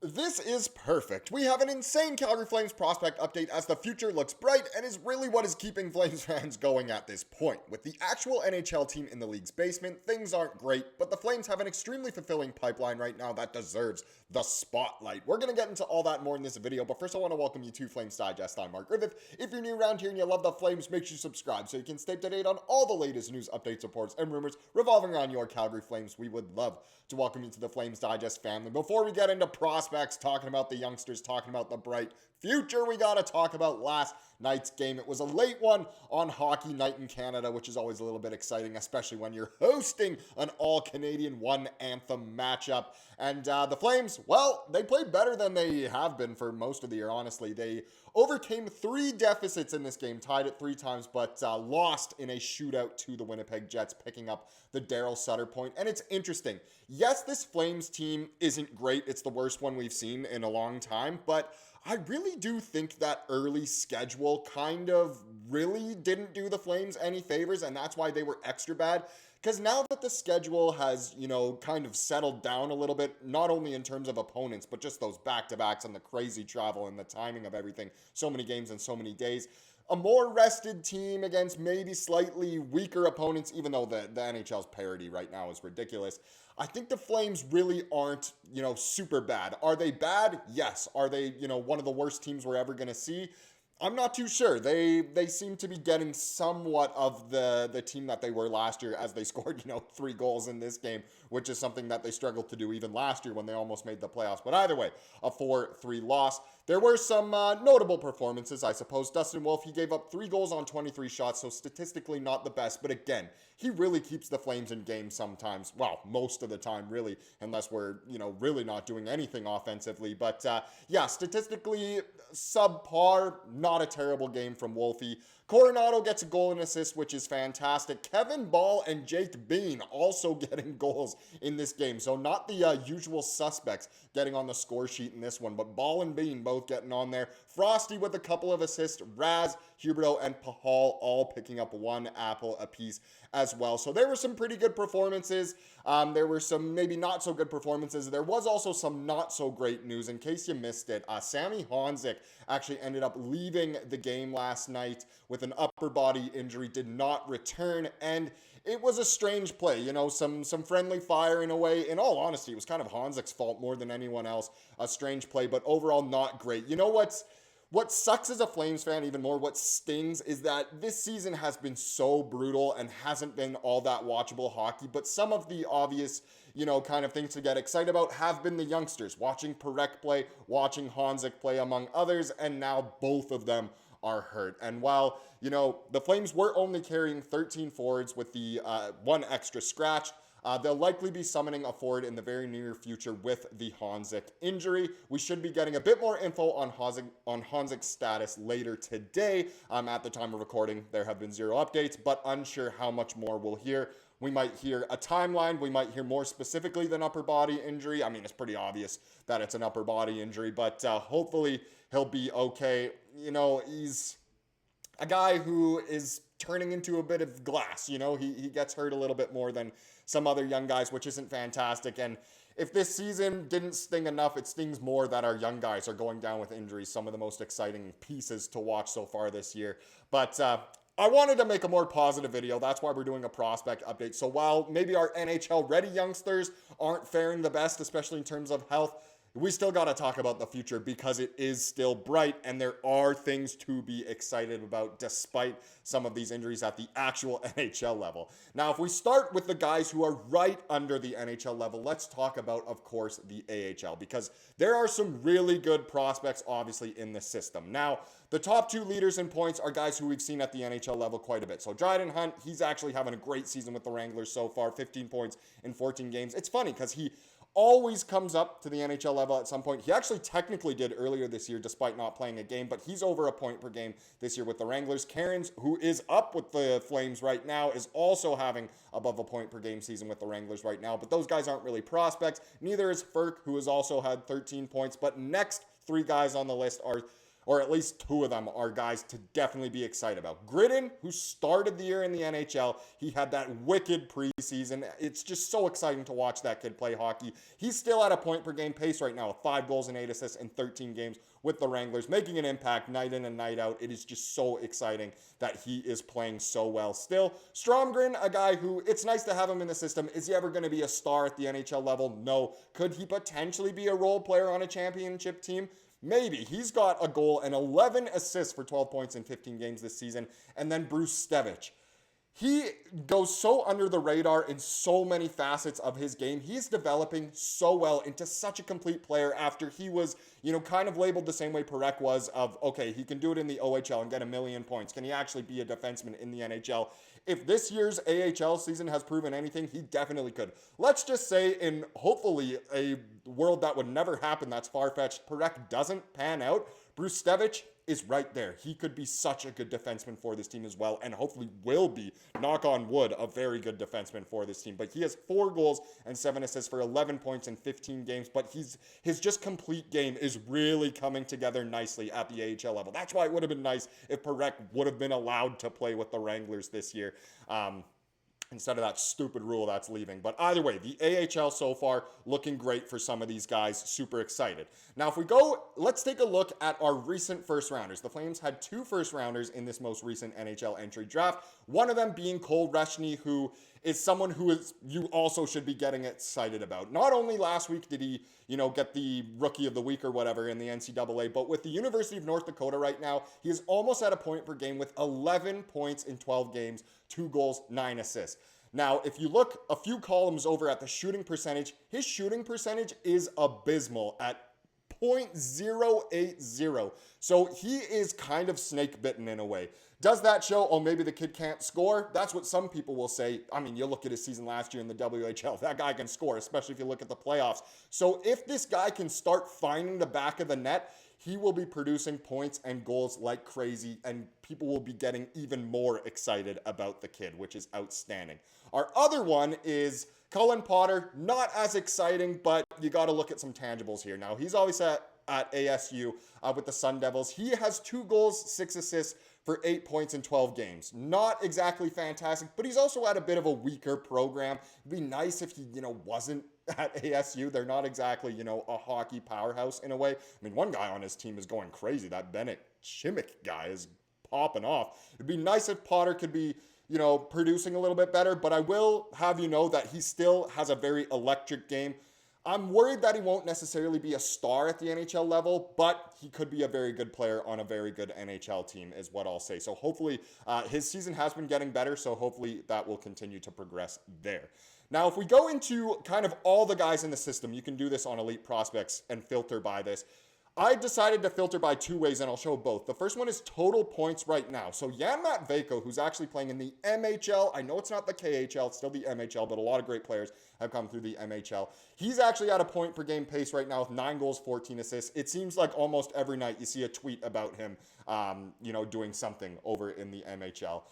This is perfect. We have an insane Calgary Flames prospect update as the future looks bright and is really what is keeping Flames fans going at this point. With the actual NHL team in the league's basement, things aren't great, but the Flames have an extremely fulfilling pipeline right now that deserves the spotlight. We're going to get into all that more in this video, but first I want to welcome you to Flames Digest. I'm Mark Griffith. If you're new around here and you love the Flames, make sure you subscribe so you can stay up to date on all the latest news, updates, reports, and rumors revolving around your Calgary Flames. We would love to welcome you to the Flames Digest family. Before we get into prospects, talking about the youngsters, talking about the bright future, we got to talk about last night's game. It was a late one on Hockey Night in Canada, which is always a little bit exciting, especially when you're hosting an all-Canadian one anthem matchup. And the Flames, well, they played better than they have been for most of the year, honestly. They overcame 3 deficits in this game, tied it 3 times, but lost in a shootout to the Winnipeg Jets, picking up the Daryl Sutter point. And it's interesting. Yes, this Flames team isn't great. It's the worst one we've seen in a long time, but I really do think that early schedule kind of really didn't do the Flames any favors, and that's why they were extra bad. Because now that the schedule has, kind of settled down a little bit, not only in terms of opponents, but just those back-to-backs and the crazy travel and the timing of everything, so many games in so many days, a more rested team against maybe slightly weaker opponents, even though the NHL's parity right now is ridiculous. I think the Flames really aren't, super bad. Are they bad? Yes. Are they, one of the worst teams we're ever going to see? I'm not too sure. They seem to be getting somewhat of the team that they were last year as they scored, 3 goals in this game, which is something that they struggled to do even last year when they almost made the playoffs. But either way, a 4-3 loss. There were some notable performances, I suppose. Dustin Wolf, he gave up 3 goals on 23 shots, so statistically not the best. But again, he really keeps the Flames in games sometimes. Well, most of the time, really, unless we're, really not doing anything offensively. But yeah, statistically subpar, not a terrible game from Wolfie. Coronato gets a goal and assist, which is fantastic. Kevin Ball and Jake Bean also getting goals in this game. So not the usual suspects getting on the score sheet in this one, but Ball and Bean both getting on there. Frosty with a couple of assists. Raz, Huberdeau, and Pahal all picking up 1 apple apiece as well. So there were some pretty good performances. There were some maybe not so good performances. There was also some not so great news. In case you missed it, Sammy Honzik actually ended up leaving the game last night with an upper body injury, did not return, and it was a strange play. Some friendly fire in a way. In all honesty, it was kind of Honzik's fault more than anyone else. A strange play, but overall not great. What sucks as a Flames fan even more, what stings, is that this season has been so brutal and hasn't been all that watchable hockey, but some of the obvious, kind of things to get excited about have been the youngsters. Watching Perek play, watching Honzik play, among others, and now both of them are hurt. And while, the Flames were only carrying 13 forwards with the 1 extra scratch, they'll likely be summoning a forward in the very near future with the Honzik injury. We should be getting a bit more info on Honzik's status later today. At the time of recording, there have been 0 updates, but unsure how much more we'll hear. We might hear a timeline. We might hear more specifically than upper body injury. I mean, it's pretty obvious that it's an upper body injury, but hopefully he'll be okay. He's a guy who is turning into a bit of glass. He gets hurt a little bit more than some other young guys, which isn't fantastic. And if this season didn't sting enough, it stings more that our young guys are going down with injuries. Some of the most exciting pieces to watch so far this year. But I wanted to make a more positive video. That's why we're doing a prospect update. So while maybe our NHL ready youngsters aren't faring the best, especially in terms of health, we still got to talk about the future because it is still bright and there are things to be excited about despite some of these injuries at the actual NHL level. Now, if we start with the guys who are right under the NHL level, let's talk about, of course, the AHL, because there are some really good prospects, obviously, in the system. Now, the top 2 leaders in points are guys who we've seen at the NHL level quite a bit. So Dryden Hunt, he's actually having a great season with the Wranglers so far, 15 points in 14 games. It's funny because he always comes up to the NHL level at some point. He actually technically did earlier this year despite not playing a game, but he's over a point per game this year with the Wranglers. Cairns, who is up with the Flames right now, is also having above a point per game season with the Wranglers right now, but those guys aren't really prospects. Neither is Ferk, who has also had 13 points, but next 3 guys on the list are or at least two of them are guys to definitely be excited about. Gridden, who started the year in the NHL, he had that wicked preseason. It's just so exciting to watch that kid play hockey. He's still at a point per game pace right now with 5 goals and 8 assists in 13 games with the Wranglers, making an impact night in and night out. It is just so exciting that he is playing so well still. Stromgren, a guy who, it's nice to have him in the system. Is he ever going to be a star at the NHL level? No. Could he potentially be a role player on a championship team? Maybe. He's got a goal and 11 assists for 12 points in 15 games this season. And then Bruce Stevich. He goes so under the radar in so many facets of his game. He's developing so well into such a complete player after he was, kind of labeled the same way Parekh was of, okay, he can do it in the OHL and get 1 million points. Can he actually be a defenseman in the NHL? If this year's AHL season has proven anything, he definitely could. Let's just say in hopefully a world that would never happen, that's far-fetched, Parekh doesn't pan out, Bruce Stevich is right there. He could be such a good defenseman for this team as well, and hopefully will be, knock on wood, a very good defenseman for this team. But he has 4 goals and 7 assists for 11 points in 15 games, but his just complete game is really coming together nicely at the AHL level. That's why it would have been nice if Parekh would have been allowed to play with the Wranglers this year. Instead of that stupid rule that's leaving. But either way, the AHL so far looking great for some of these guys. Super excited. Now, if we go, let's take a look at our recent first rounders. The Flames had 2 first rounders in this most recent NHL entry draft. One of them being Cole Reshny, who is someone who you also should be getting excited about. Not only last week did he, get the Rookie of the Week or whatever in the NCAA, but with the University of North Dakota right now, he is almost at a point per game with 11 points in 12 games, 2 goals, 9 assists. Now, if you look a few columns over at the shooting percentage, his shooting percentage is abysmal at .080. So he is kind of snake bitten in a way. Does that show, oh, maybe the kid can't score? That's what some people will say. I mean, you look at his season last year in the WHL. That guy can score, especially if you look at the playoffs. So if this guy can start finding the back of the net, he will be producing points and goals like crazy, and people will be getting even more excited about the kid, which is outstanding. Our other one is Cullen Potter. Not as exciting, but you got to look at some tangibles here. Now, he's always at ASU with the Sun Devils. He has 2 goals, 6 assists for 8 points in 12 games. Not exactly fantastic, but he's also at a bit of a weaker program. It'd be nice if he, wasn't at ASU. They're not exactly, a hockey powerhouse in a way. I mean, one guy on his team is going crazy. That Bennett Chimmick guy is popping off. It'd be nice if Potter could be, producing a little bit better, but I will have you know that he still has a very electric game. I'm worried that he won't necessarily be a star at the NHL level, but he could be a very good player on a very good NHL team is what I'll say. So hopefully his season has been getting better, so hopefully that will continue to progress there. Now, if we go into kind of all the guys in the system, you can do this on Elite Prospects and filter by this. I decided to filter by 2 ways, and I'll show both. The first one is total points right now. So Jan Matveyko, who's actually playing in the MHL, I know it's not the KHL, it's still the MHL, but a lot of great players have come through the MHL. He's actually at a point per game pace right now with 9 goals, 14 assists. It seems like almost every night you see a tweet about him, doing something over in the MHL.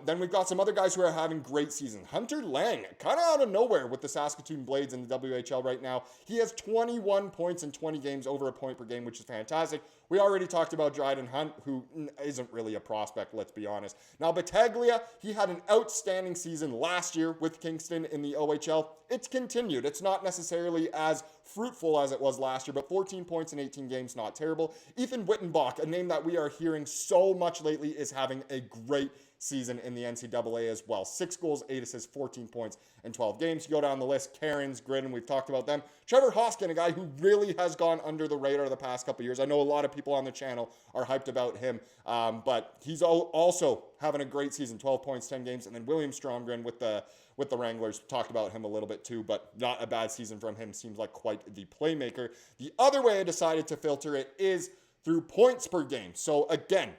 Then we've got some other guys who are having great seasons. Hunter Lang, kind of out of nowhere with the Saskatoon Blades in the WHL right now. He has 21 points in 20 games, over a point per game, which is fantastic. We already talked about Dryden Hunt, who isn't really a prospect, let's be honest. Now, Battaglia, he had an outstanding season last year with Kingston in the OHL. It's continued. It's not necessarily as fruitful as it was last year, but 14 points in 18 games, not terrible. Ethan Wittenbach, a name that we are hearing so much lately, is having a great season in the NCAA as well. 6 goals, 8 assists, 14 points in 12 games. You go down the list, Cairns, Gridden, we've talked about them. Trevor Hoskin, a guy who really has gone under the radar the past couple years. I know a lot of people on the channel are hyped about him, but he's also having a great season, 12 points, 10 games. And then William Stromgren with the Wranglers, talked about him a little bit too, but not a bad season from him. Seems like quite the playmaker. The other way I decided to filter it is through points per game. So again,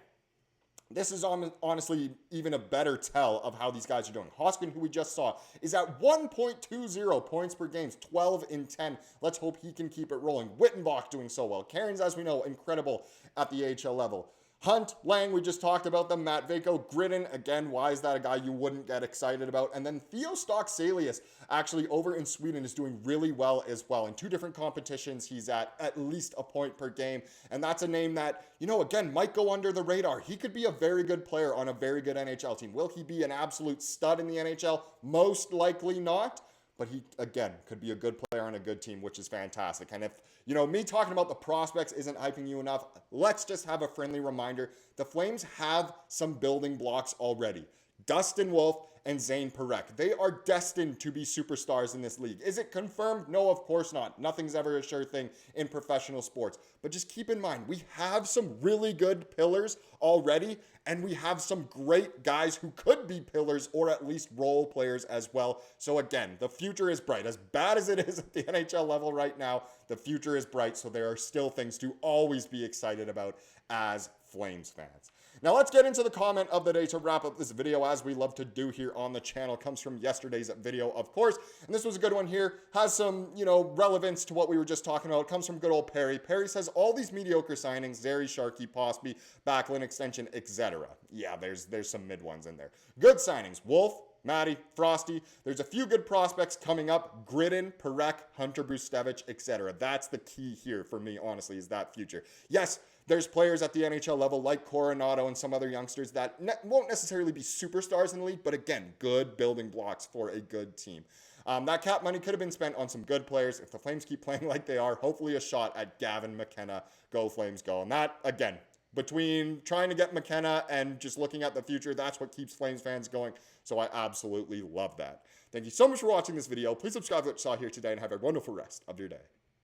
this is honestly even a better tell of how these guys are doing. Hoskin, who we just saw, is at 1.20 points per game, 12 in 10. Let's hope he can keep it rolling. Wittenbach doing so well. Cairns, as we know, incredible at the AHL level. Hunt, Lang, we just talked about them. Matt Vako, Gridden, again, why is that a guy you wouldn't get excited about? And then Theo Stocksalius, actually over in Sweden, is doing really well as well. In 2 different competitions, he's at least a point per game. And that's a name that, you know, again, might go under the radar. He could be a very good player on a very good NHL team. Will he be an absolute stud in the NHL? Most likely not. But he, again, could be a good player on a good team, which is fantastic. And if, you know, me talking about the prospects isn't hyping you enough, let's just have a friendly reminder. The Flames have some building blocks already. Dustin Wolf and Zane Parekh. They are destined to be superstars in this league. Is it confirmed? No, of course not. Nothing's ever a sure thing in professional sports. But just keep in mind, we have some really good pillars already, and we have some great guys who could be pillars or at least role players as well. So again, the future is bright. As bad as it is at the NHL level right now, the future is bright, so there are still things to always be excited about as Flames fans. Now let's get into the comment of the day to wrap up this video, as we love to do here on the channel. It comes from yesterday's video, of course, and this was a good one here. Has some, you know, relevance to what we were just talking about. It comes from good old Perry. Perry says, all these mediocre signings, Zary, Sharkey, Pospisil, Backlund extension, etc. Yeah, there's some mid ones in there. Good signings, Wolf, Matty, Frosty. There's a few good prospects coming up. Gridden, Parekh, Hunter Bustevich, etc. That's the key here for me, honestly, is that future. Yes, there's players at the NHL level like Coronato and some other youngsters that won't necessarily be superstars in the league, but again, good building blocks for a good team. That cap money could have been spent on some good players. If the Flames keep playing like they are, hopefully a shot at Gavin McKenna. Go Flames, go. And that, again, between trying to get McKenna and just looking at the future, that's what keeps Flames fans going. So I absolutely love that. Thank you so much for watching this video. Please subscribe to what you saw here today and have a wonderful rest of your day.